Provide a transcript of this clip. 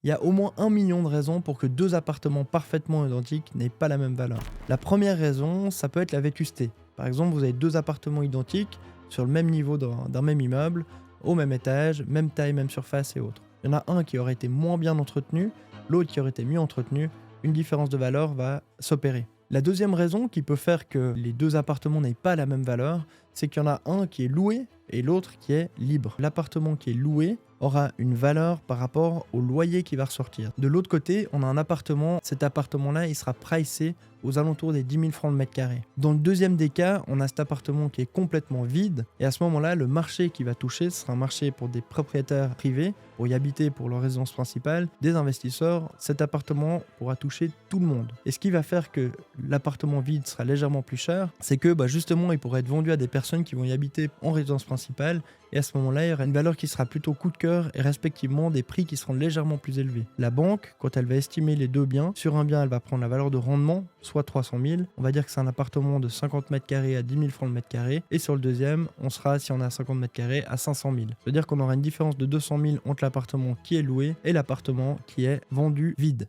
Il y a au moins 1 million de raisons pour que deux appartements parfaitement identiques n'aient pas la même valeur. La première raison, ça peut être la vétusté. Par exemple, vous avez deux appartements identiques sur le même niveau d'un même immeuble, au même étage, même taille, même surface et autres. Il y en a un qui aurait été moins bien entretenu, l'autre qui aurait été mieux entretenu. Une différence de valeur va s'opérer. La deuxième raison qui peut faire que les deux appartements n'aient pas la même valeur, c'est qu'il y en a un qui est loué et l'autre qui est libre. L'appartement qui est loué aura une valeur par rapport au loyer qui va ressortir. De l'autre côté, on a un appartement. Cet appartement-là, il sera pricé aux alentours des 10 000 francs le mètre carré. Dans le deuxième des cas, on a cet appartement qui est complètement vide. Et à ce moment-là, le marché qui va toucher, ce sera un marché pour des propriétaires privés, pour y habiter pour leur résidence principale, des investisseurs. Cet appartement pourra toucher tout le monde. Et ce qui va faire que l'appartement vide sera légèrement plus cher, c'est que justement, il pourrait être vendu à des personnes qui vont y habiter en résidence principale. Et à ce moment-là, il y aura une valeur qui sera plutôt coup de cœur et respectivement des prix qui seront légèrement plus élevés. La banque, quand elle va estimer les deux biens, sur un bien, elle va prendre la valeur de rendement, soit 300 000. On va dire que c'est un appartement de 50 mètres carrés à 10 000 francs le mètre carré. Et sur le deuxième, on sera, si on a 50 mètres carrés, à 500 000. C'est-à-dire qu'on aura une différence de 200 000 entre l'appartement qui est loué et l'appartement qui est vendu vide.